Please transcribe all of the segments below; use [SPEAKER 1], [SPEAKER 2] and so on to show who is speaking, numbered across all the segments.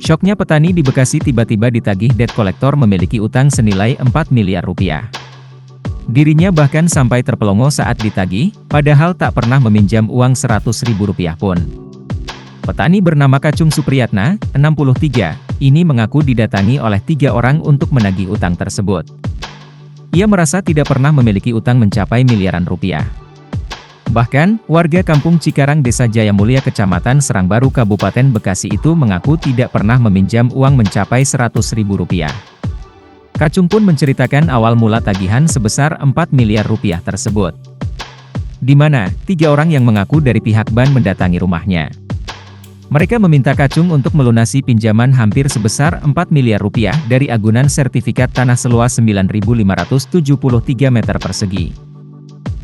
[SPEAKER 1] Syoknya petani di Bekasi tiba-tiba ditagih debt collector memiliki utang senilai 4 miliar rupiah. Dirinya bahkan sampai terpelongo saat ditagih, padahal tak pernah meminjam uang 100 ribu rupiah pun. Petani bernama Kacung Supriyatna, 63, ini mengaku didatangi oleh 3 orang untuk menagih utang tersebut. Ia merasa tidak pernah memiliki utang mencapai miliaran rupiah. Bahkan, warga kampung Cikarang Desa Jayamulya Kecamatan Serangbaru Kabupaten Bekasi itu mengaku tidak pernah meminjam uang mencapai 100 ribu rupiah. Kacung pun menceritakan awal mula tagihan sebesar 4 miliar rupiah tersebut. Di mana, 3 orang yang mengaku dari pihak bank mendatangi rumahnya. Mereka meminta Kacung untuk melunasi pinjaman hampir sebesar 4 miliar rupiah dari agunan sertifikat tanah seluas 9.573 meter persegi.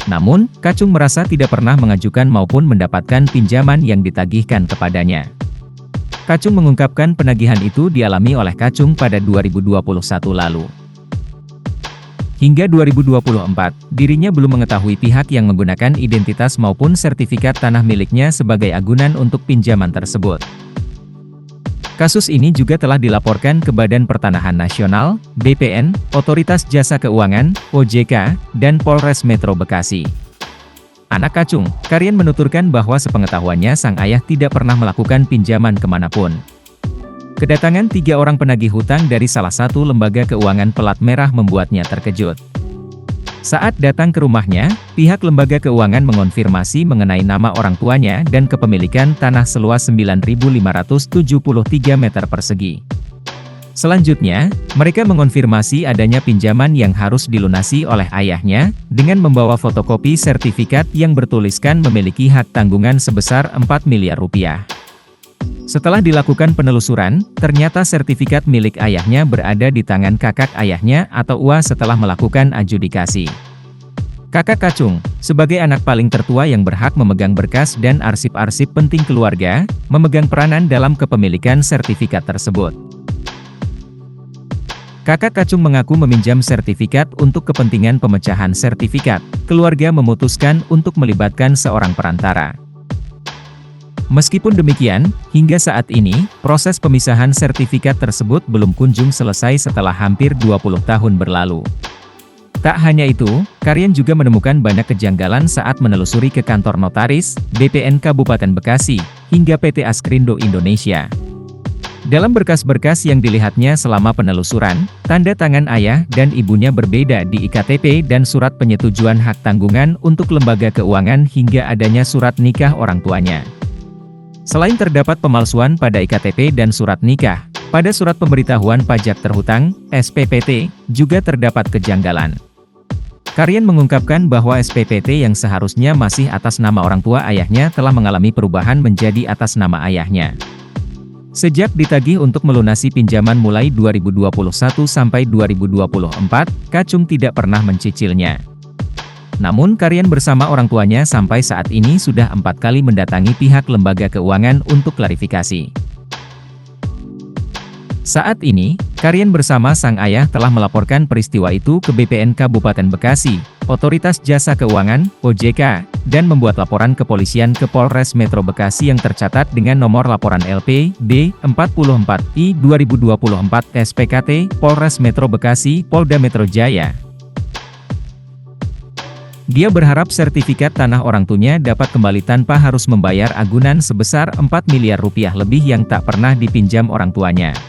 [SPEAKER 1] Namun, Kacung merasa tidak pernah mengajukan maupun mendapatkan pinjaman yang ditagihkan kepadanya. Kacung mengungkapkan penagihan itu dialami oleh Kacung pada 2021 lalu. Hingga 2024, dirinya belum mengetahui pihak yang menggunakan identitas maupun sertifikat tanah miliknya sebagai agunan untuk pinjaman tersebut. Kasus ini juga telah dilaporkan ke Badan Pertanahan Nasional, BPN, Otoritas Jasa Keuangan, OJK, dan Polres Metro Bekasi. Anak Kacung, Karyan menuturkan bahwa sepengetahuannya sang ayah tidak pernah melakukan pinjaman kemanapun. Kedatangan 3 orang penagih hutang dari salah satu lembaga keuangan pelat merah membuatnya terkejut. Saat datang ke rumahnya, pihak lembaga keuangan mengonfirmasi mengenai nama orang tuanya dan kepemilikan tanah seluas 9.573 meter persegi. Selanjutnya, mereka mengonfirmasi adanya pinjaman yang harus dilunasi oleh ayahnya, dengan membawa fotokopi sertifikat yang bertuliskan memiliki hak tanggungan sebesar 4 miliar rupiah. Setelah dilakukan penelusuran, ternyata sertifikat milik ayahnya berada di tangan kakak ayahnya atau UA setelah melakukan adjudikasi. Kakak Kacung, sebagai anak paling tertua yang berhak memegang berkas dan arsip-arsip penting keluarga, memegang peranan dalam kepemilikan sertifikat tersebut. Kakak Kacung mengaku meminjam sertifikat untuk kepentingan pemecahan sertifikat. Keluarga memutuskan untuk melibatkan seorang perantara. Meskipun demikian, hingga saat ini, proses pemisahan sertifikat tersebut belum kunjung selesai setelah hampir 20 tahun berlalu. Tak hanya itu, Karyan juga menemukan banyak kejanggalan saat menelusuri ke kantor notaris, BPN Kabupaten Bekasi, hingga PT Askrindo Indonesia. Dalam berkas-berkas yang dilihatnya selama penelusuran, tanda tangan ayah dan ibunya berbeda di IKTP dan surat penyetujuan hak tanggungan untuk lembaga keuangan hingga adanya surat nikah orang tuanya. Selain terdapat pemalsuan pada IKTP dan surat nikah, pada surat pemberitahuan pajak terhutang, SPPT, juga terdapat kejanggalan. Karyan mengungkapkan bahwa SPPT yang seharusnya masih atas nama orang tua ayahnya telah mengalami perubahan menjadi atas nama ayahnya. Sejak ditagih untuk melunasi pinjaman mulai 2021 sampai 2024, Kacung tidak pernah mencicilnya. Namun Karyan bersama orang tuanya sampai saat ini sudah 4 kali mendatangi pihak lembaga keuangan untuk klarifikasi. Saat ini, Karyan bersama sang ayah telah melaporkan peristiwa itu ke BPN Kabupaten Bekasi, Otoritas Jasa Keuangan, OJK, dan membuat laporan kepolisian ke Polres Metro Bekasi yang tercatat dengan nomor laporan LP D44I 2024 SPKT Polres Metro Bekasi, Polda Metro Jaya. Dia berharap sertifikat tanah orang tuanya dapat kembali tanpa harus membayar agunan sebesar 4 miliar rupiah lebih yang tak pernah dipinjam orang tuanya.